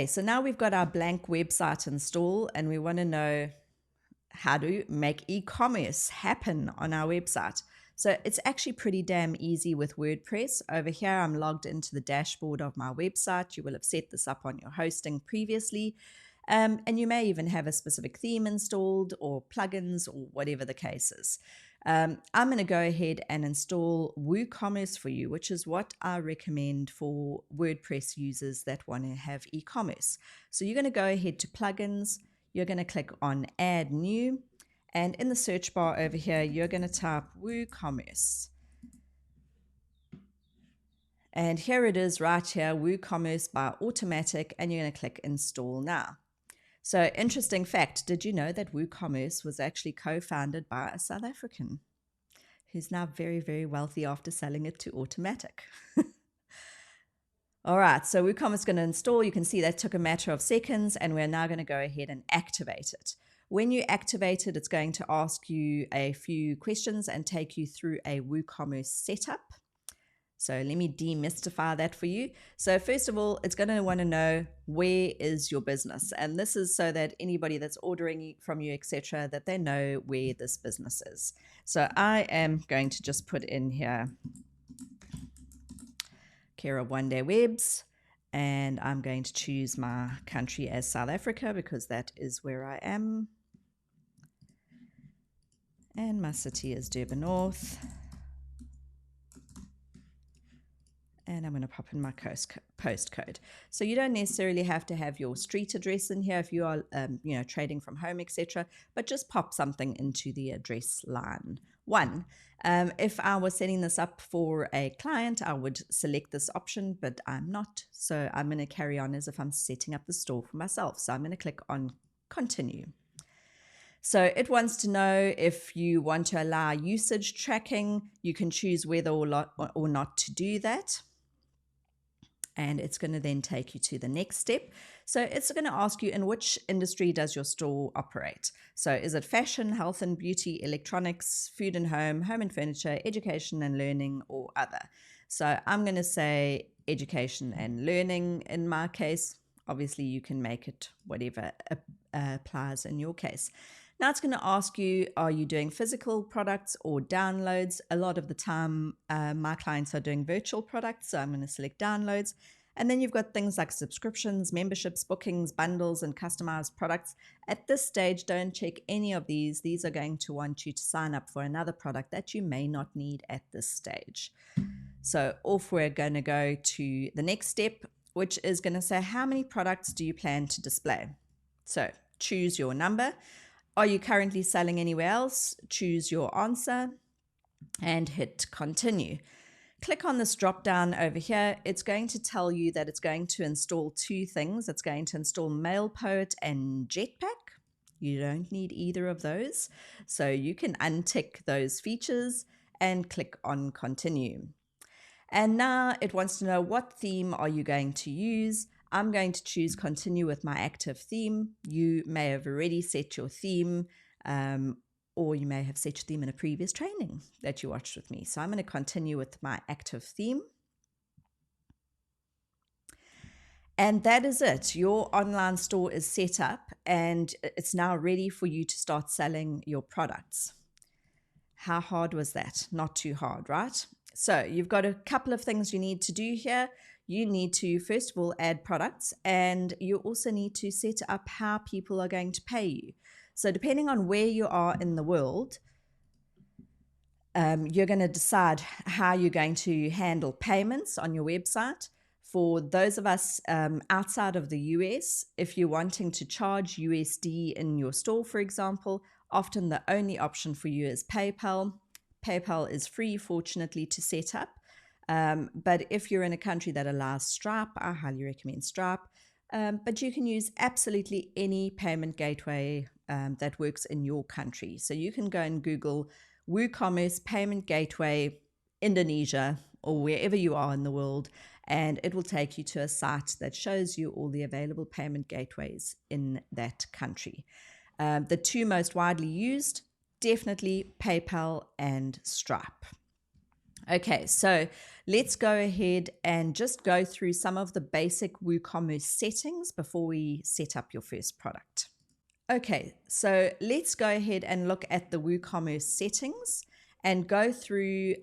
Okay, so now we've got our blank website installed and we want to know how to make e-commerce happen on our website. So it's actually pretty damn easy with WordPress. Over here, I'm logged into the dashboard of my website. You will have set this up on your hosting previously. And you may even have a specific theme installed or plugins or whatever the case is. I'm going to go ahead and install Woocommerce for you, which is what I recommend for WordPress users that want to have e-commerce. So you're going to go ahead to plugins. You're going to click on add new. And in the search bar over here, you're going to type Woocommerce. And here it is right here, Woocommerce by Automatic, and you're going to click install now. So interesting fact, did you know that Woocommerce was actually co-founded by a South African who's now very, very wealthy after selling it to Automatic? All right, so Woocommerce is going to install. You can see that took a matter of seconds, and we're now going to go ahead and activate it. When you activate it, it's going to ask you a few questions and take you through a WooCommerce setup. So let me demystify that for you. So first of all, it's going to want to know where is your business. And this is so that anybody that's ordering from you, etc., that they know where this business is. So I am going to just put in here care of One Day Webs, and I'm going to choose my country as South Africa because that is where I am. And my city is Durban North. And I'm going to pop in my postcode. So you don't necessarily have to have your street address in here if you are, trading from home, etc. But just pop something into the address line. If I was setting this up for a client, I would select this option, but I'm not. So I'm going to carry on as if I'm setting up the store for myself. So I'm going to click on continue. So it wants to know if you want to allow usage tracking. You can choose whether or not to do that. And it's going to then take you to the next step. So it's going to ask you, in which industry does your store operate? So is it fashion, health and beauty, electronics, food and home and furniture, education and learning, or other? So I'm going to say education and learning in my case. Obviously, you can make it whatever applies in your case. Now it's going to ask you, are you doing physical products or downloads? A lot of the time, my clients are doing virtual products, so I'm going to select downloads. And then you've got things like subscriptions, memberships, bookings, bundles, and customized products. At this stage, don't check any of these. These are going to want you to sign up for another product that you may not need at this stage. So off we're going to go to the next step, which is going to say, how many products do you plan to display? So choose your number. Are you currently selling anywhere else? Choose your answer and hit continue. Click on this drop down over here. It's going to tell you that it's going to install two things. It's going to install MailPoet and Jetpack. You don't need either of those. So you can untick those features and click on continue. And now it wants to know, what theme are you going to use? I'm going to choose continue with my active theme. You may have already set your theme, or you may have set your theme in a previous training that you watched with me. So I'm going to continue with my active theme. And that is it. Your online store is set up and it's now ready for you to start selling your products. How hard was that? Not too hard, right? So you've got a couple of things you need to do here. You need to, first of all, add products, and you also need to set up how people are going to pay you. So depending on where you are in the world, you're going to decide how you're going to handle payments on your website. For those of us outside of the US, if you're wanting to charge USD in your store, for example, often the only option for you is PayPal. PayPal is free, fortunately, to set up. But if you're in a country that allows Stripe, I highly recommend Stripe. But you can use absolutely any payment gateway that works in your country. So you can go and Google WooCommerce Payment Gateway Indonesia or wherever you are in the world, and it will take you to a site that shows you all the available payment gateways in that country. The two most widely used, definitely PayPal and Stripe. Okay, so let's go ahead and just go through some of the basic WooCommerce settings before we set up your first product. Okay, so let's go ahead and look at the WooCommerce settings and go through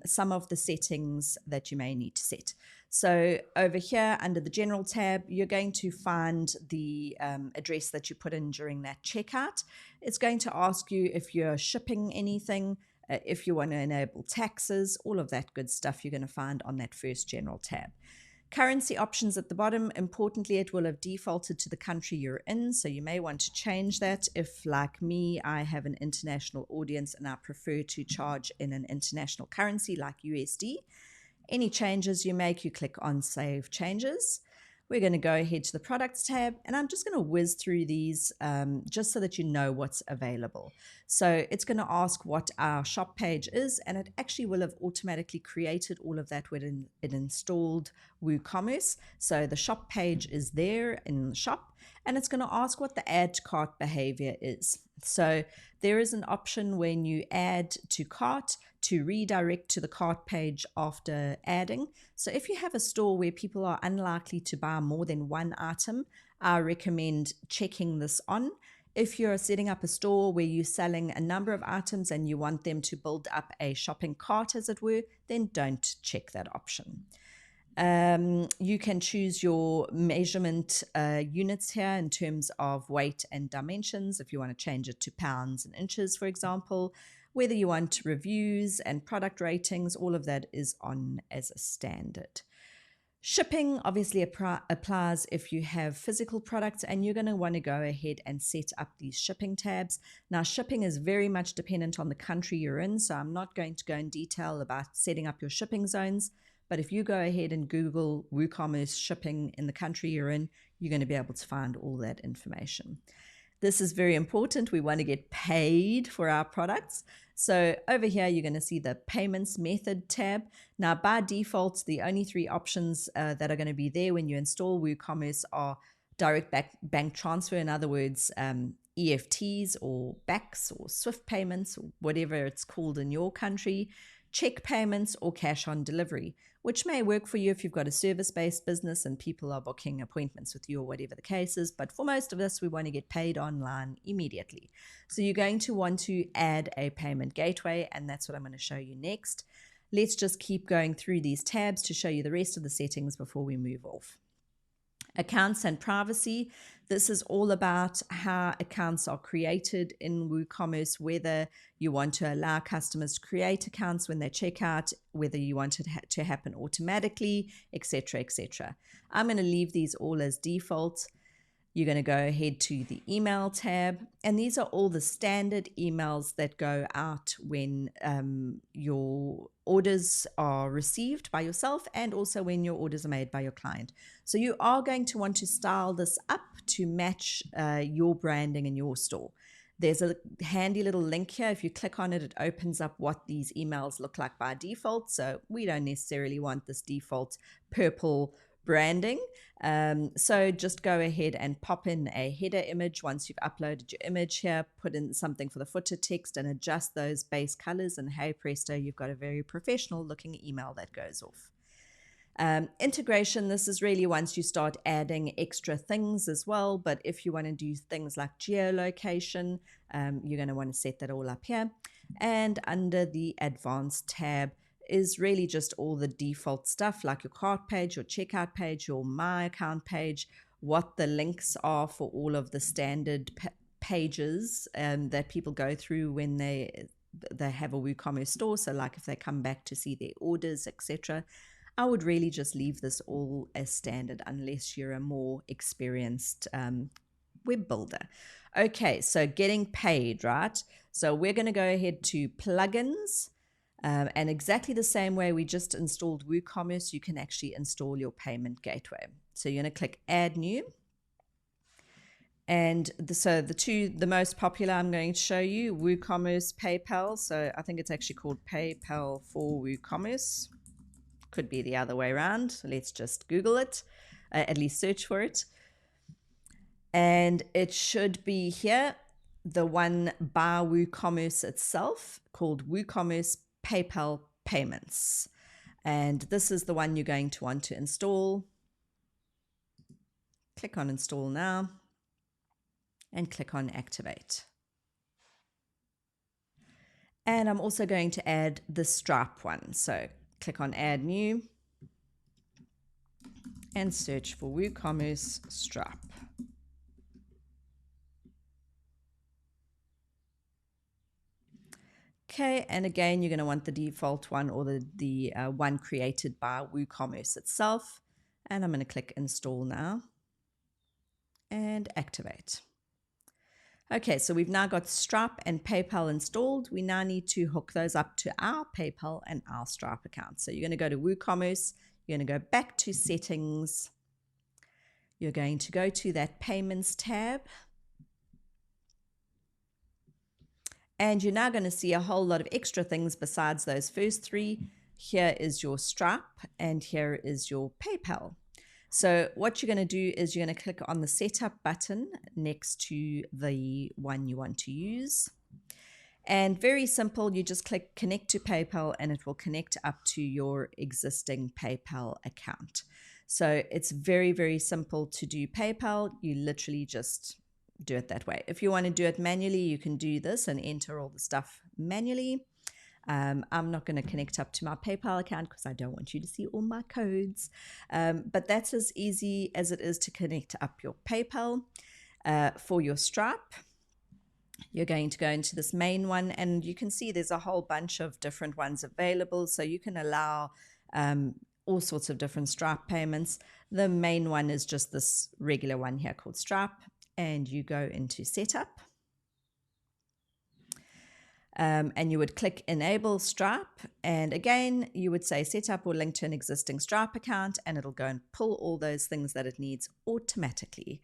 some of the settings that you may need to set. So over here under the General tab, you're going to find the address that you put in during that checkout. It's going to ask you if you're shipping anything, if you want to enable taxes, all of that good stuff you're going to find on that first General tab. Currency options at the bottom. Importantly, it will have defaulted to the country you're in, so you may want to change that. If, like me, I have an international audience and I prefer to charge in an international currency like USD, any changes you make, you click on Save Changes. We're going to go ahead to the Products tab, and I'm just going to whiz through these just so that you know what's available. So it's going to ask what our shop page is, and it actually will have automatically created all of that when it installed WooCommerce. So the shop page is there in the shop, and it's going to ask what the add to cart behavior is. So there is an option when you add to cart to redirect to the cart page after adding. So if you have a store where people are unlikely to buy more than one item, I recommend checking this on. If you're setting up a store where you're selling a number of items and you want them to build up a shopping cart, as it were, then don't check that option. You can choose your measurement units here in terms of weight and dimensions. If you want to change it to pounds and inches, for example, whether you want reviews and product ratings, all of that is on as a standard. Shipping obviously applies if you have physical products, and you're going to want to go ahead and set up these shipping tabs. Now, shipping is very much dependent on the country you're in, so I'm not going to go in detail about setting up your shipping zones. But if you go ahead and Google WooCommerce shipping in the country you're in, you're going to be able to find all that information. This is very important. We want to get paid for our products. So over here, you're going to see the payments method tab. Now, by default, the only three options that are going to be there when you install WooCommerce are direct bank transfer, in other words, EFTs or BACS or Swift payments, or whatever it's called in your country, check payments, or cash on delivery, which may work for you if you've got a service-based business and people are booking appointments with you or whatever the case is. But for most of us, we want to get paid online immediately. So you're going to want to add a payment gateway, and that's what I'm going to show you next. Let's just keep going through these tabs to show you the rest of the settings before we move off. Accounts and privacy. This is all about how accounts are created in WooCommerce, whether you want to allow customers to create accounts when they check out, whether you want it to happen automatically, etc., etc. I'm going to leave these all as default. You're going to go ahead to the email tab, and these are all the standard emails that go out when your orders are received by yourself, and also when your orders are made by your client. So you are going to want to style this up to match your branding in your store. There's a handy little link here. If you click on it, it opens up what these emails look like by default. So we don't necessarily want this default purple branding. So just go ahead and pop in a header image once you've uploaded your image here, put in something for the footer text and adjust those base colors, and hey presto, you've got a very professional looking email that goes off. Integration, this is really once you start adding extra things as well, but if you want to do things like geolocation, you're going to want to set that all up here. And under the advanced tab is really just all the default stuff like your cart page, your checkout page, your my account page, what the links are for all of the standard pages that people go through when they have a WooCommerce store. So like if they come back to see their orders, etc. I would really just leave this all as standard unless you're a more experienced web builder. Okay, so getting paid, right? So we're going to go ahead to plugins. And exactly the same way we just installed WooCommerce, you can actually install your payment gateway. So you're going to click Add New. And the most popular I'm going to show you, WooCommerce PayPal. So I think it's actually called PayPal for WooCommerce. Could be the other way around. Let's just Google it, at least search for it. And it should be here, the one by WooCommerce itself, called WooCommerce PayPal payments. And this is the one you're going to want to install. Click on install now and click on activate. And I'm also going to add the Stripe one. So click on add new and search for WooCommerce Stripe. Okay, and again, you're going to want the default one or the one created by WooCommerce itself. And I'm going to click install now and activate. Okay, so we've now got Stripe and PayPal installed. We now need to hook those up to our PayPal and our Stripe account. So you're going to go to WooCommerce, you're going to go back to settings, you're going to go to that payments tab, and you're now going to see a whole lot of extra things besides those first three. Here is your Stripe and here is your PayPal. So what you're going to do is you're going to click on the setup button next to the one you want to use. And very simple, you just click connect to PayPal and it will connect up to your existing PayPal account. So it's very, very simple to do PayPal. You literally just do it that way. If you want to do it manually, you can do this and enter all the stuff manually. I'm not going to connect up to my PayPal account because I don't want you to see all my codes. But that's as easy as it is to connect up your PayPal. For your Stripe, you're going to go into this main one, and you can see there's a whole bunch of different ones available. So you can allow all sorts of different Stripe payments. The main one is just this regular one here called Stripe, and you go into setup. And you would click enable Stripe, and again you would say set up or link to an existing Stripe account, and it'll go and pull all those things that it needs automatically.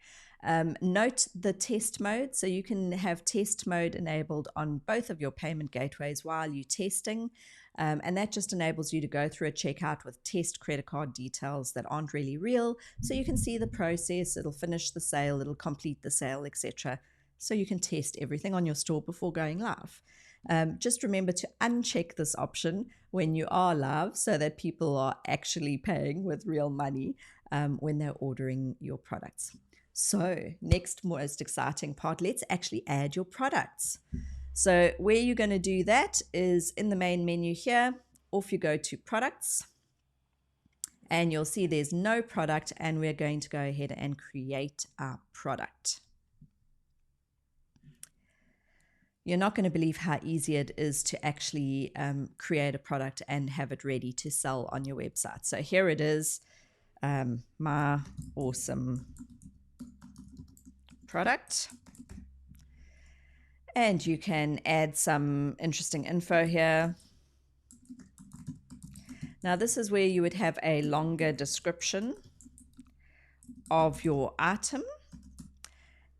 Note the test mode, so you can have test mode enabled on both of your payment gateways while you're testing, and that just enables you to go through a checkout with test credit card details that aren't really real, so you can see the process, it'll finish the sale, it'll complete the sale, etc. So you can test everything on your store before going live. Just remember to uncheck this option when you are live so that people are actually paying with real money when they're ordering your products. So next most exciting part, let's actually add your products. So where you're going to do that is in the main menu here. Off you go to products, and you'll see there's no product, and we're going to go ahead and create our product. You're not going to believe how easy it is to actually create a product and have it ready to sell on your website. So here it is, my awesome product. And you can add some interesting info here. Now this is where you would have a longer description of your item.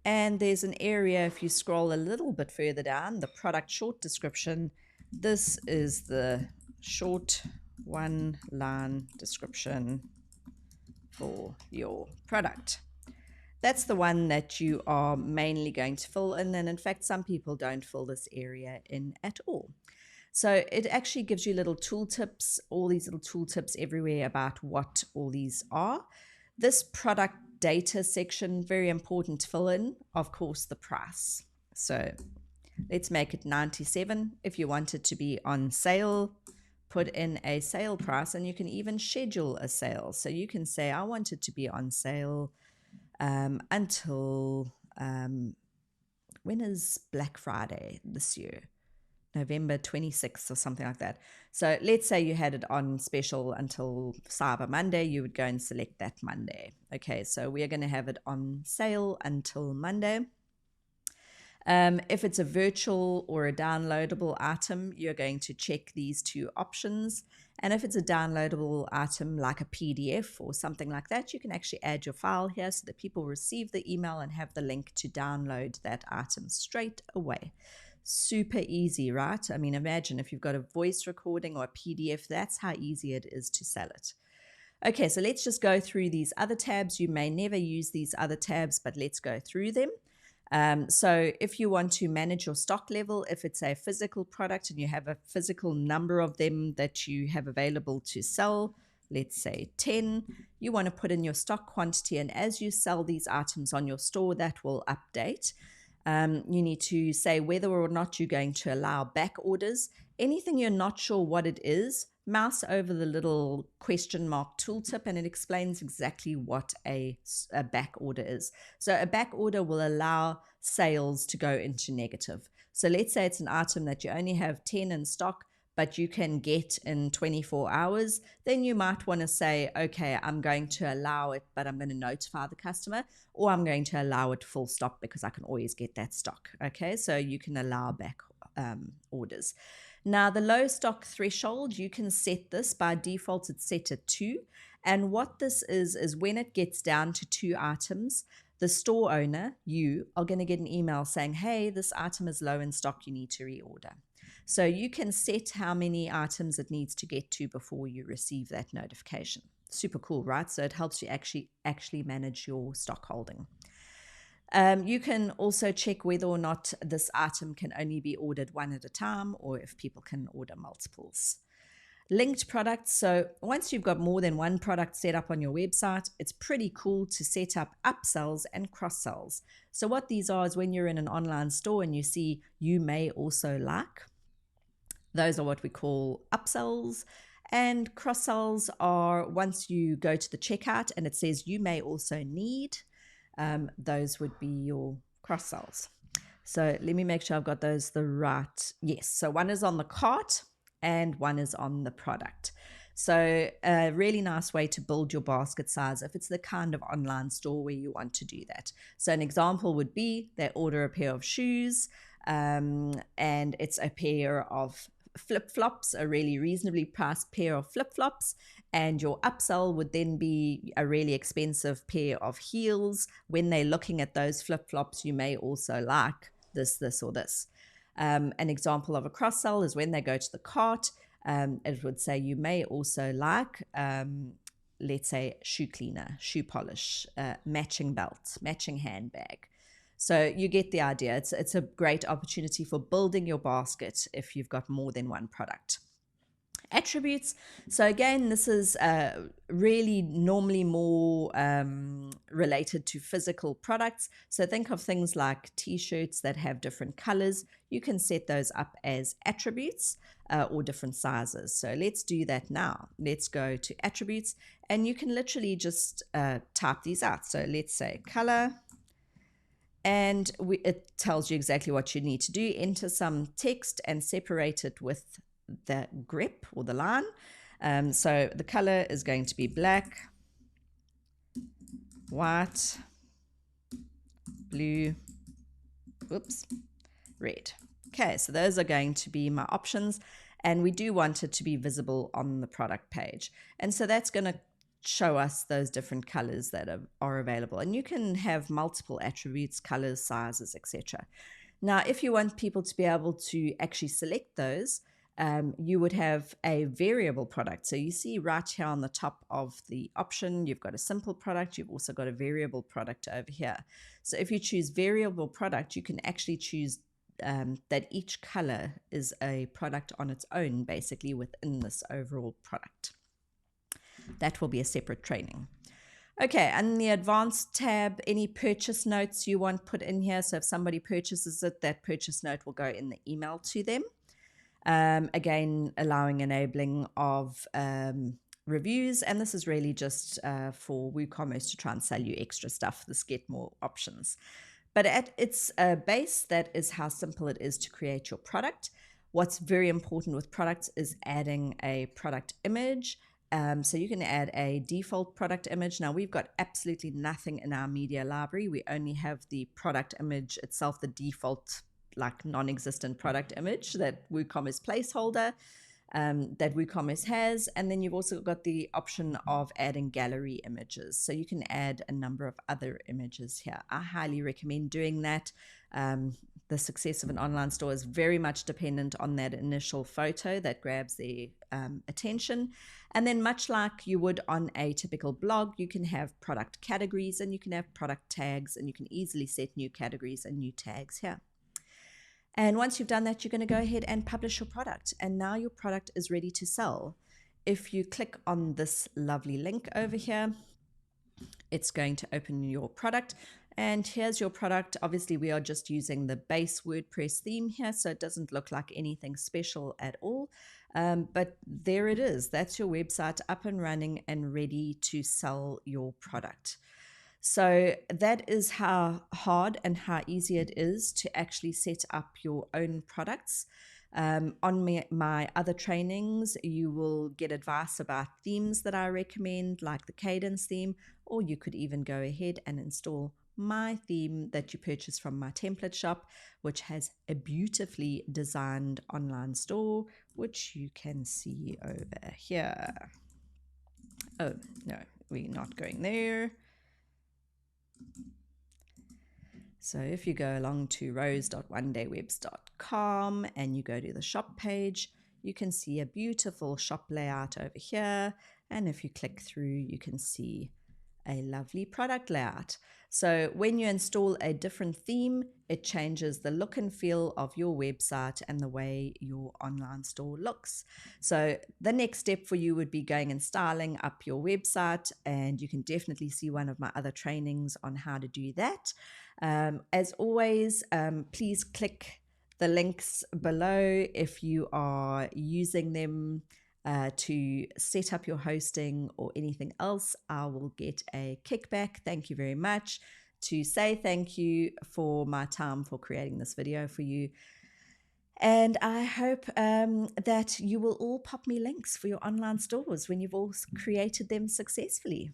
And there's an area, if you scroll a little bit further down, the product short description. This is the short one-line description for your product. That's the one that you are mainly going to fill in. And in fact, some people don't fill this area in at all. So it actually gives you little tooltips, all these little tooltips everywhere about what all these are. This product data section, very important to fill in, of course, the price. So let's make it 97. If you want it to be on sale, put in a sale price, and you can even schedule a sale. So you can say, I want it to be on sale until, when is Black Friday this year? November 26th or something like that. So let's say you had it on special until Cyber Monday, you would go and select that Monday. Okay, so we're going to have it on sale until Monday. If it's a virtual or a downloadable item, you're going to check these two options. And if it's a downloadable item like a PDF or something like that, you can actually add your file here so that people receive the email and have the link to download that item straight away. Super easy, right? I mean, imagine if you've got a voice recording or a PDF, that's how easy it is to sell it. Okay, so let's just go through these other tabs. You may never use these other tabs, but let's go through them. So if you want to manage your stock level, if it's a physical product and you have a physical number of them that you have available to sell, let's say 10, you want to put in your stock quantity, and as you sell these items on your store, that will update. You need to say whether or not you're going to allow back orders. Anything you're not sure what it is, mouse over the little question mark tooltip and it explains exactly what a back order is. So a back order will allow sales to go into negative. So let's say it's an item that you only have 10 in stock, but you can get in 24 hours, then you might want to say, okay, I'm going to allow it, but I'm going to notify the customer, or I'm going to allow it full stop because I can always get that stock. Okay, so you can allow back orders. Now, the low stock threshold, you can set this. By default, it's set at 2. And what this is when it gets down to 2 items, the store owner, you, are going to get an email saying, hey, this item is low in stock, you need to reorder. So you can set how many items it needs to get to before you receive that notification. Super cool, right? So it helps you actually manage your stock holding. You can also check whether or not this item can only be ordered one at a time or if people can order multiples. Linked products. So once you've got more than one product set up on your website, it's pretty cool to set up upsells and cross-sells. So what these are is when you're in an online store and you see you may also like, those are what we call upsells. And cross-sells are once you go to the checkout and it says you may also need, those would be your cross-sells. So let me make sure I've got those the right. Yes, so one is on the cart and one is on the product. So a really nice way to build your basket size if it's the kind of online store where you want to do that. So an example would be they order a pair of shoes and it's a pair of flip-flops, a really reasonably priced pair of flip-flops, and your upsell would then be a really expensive pair of heels. When they're looking at those flip-flops, you may also like this, or this. An example of a cross-sell is when they go to the cart, it would say you may also like, let's say, shoe cleaner, shoe polish, matching belt, matching handbag. So you get the idea. It's a great opportunity for building your basket if you've got more than one product. Attributes. So again, this is really normally more related to physical products. So think of things like t-shirts that have different colors. You can set those up as attributes or different sizes. So let's do that now. Let's go to attributes and you can literally just type these out. So let's say color. And it tells you exactly what you need to do. Enter some text and separate it with the grep or the line. So the color is going to be black, white, blue, red. Okay, so those are going to be my options. And we do want it to be visible on the product page. And so that's going to show us those different colors that are available, and you can have multiple attributes, colors, sizes, etc. Now if you want people to be able to actually select those, you would have a variable product. So you see right here on the top of the option, you've got a simple product, you've also got a variable product over here. So if you choose variable product, you can actually choose that each color is a product on its own, basically within this overall product. That will be a separate training. Okay, and the advanced tab, any purchase notes you want put in here. So if somebody purchases it, that purchase note will go in the email to them. Again, allowing enabling of reviews. And this is really just for WooCommerce to try and sell you extra stuff. This get more options. But at its base, that is how simple it is to create your product. What's very important with products is adding a product image. So you can add a default product image. Now we've got absolutely nothing in our media library. We only have the product image itself, the default, like non-existent product image, that WooCommerce placeholder that WooCommerce has. And then you've also got the option of adding gallery images. So you can add a number of other images here. I highly recommend doing that. the success of an online store is very much dependent on that initial photo that grabs their attention. And then much like you would on a typical blog, you can have product categories and you can have product tags, and you can easily set new categories and new tags here. And once you've done that, you're going to go ahead and publish your product. And now your product is ready to sell. If you click on this lovely link over here, it's going to open your product. And here's your product. Obviously, we are just using the base WordPress theme here, so it doesn't look like anything special at all. But there it is. That's your website up and running and ready to sell your product. So that is how hard and how easy it is to actually set up your own products. On my other trainings, you will get advice about themes that I recommend, like the Cadence theme, or you could even go ahead and install my theme that you purchase from my template shop, which has a beautifully designed online store, which you can see over here. Oh, no, we're not going there. So if you go along to rose.onedaywebs.com and you go to the shop page, you can see a beautiful shop layout over here. And if you click through, you can see a lovely product layout. So when you install a different theme, it changes the look and feel of your website and the way your online store looks. So the next step for you would be going and styling up your website, and you can definitely see one of my other trainings on how to do that. As always, please click the links below if you are using them to set up your hosting or anything else. I will get a kickback. Thank you very much. To say thank you for my time for creating this video for you. And I hope that you will all pop me links for your online stores when you've all created them successfully.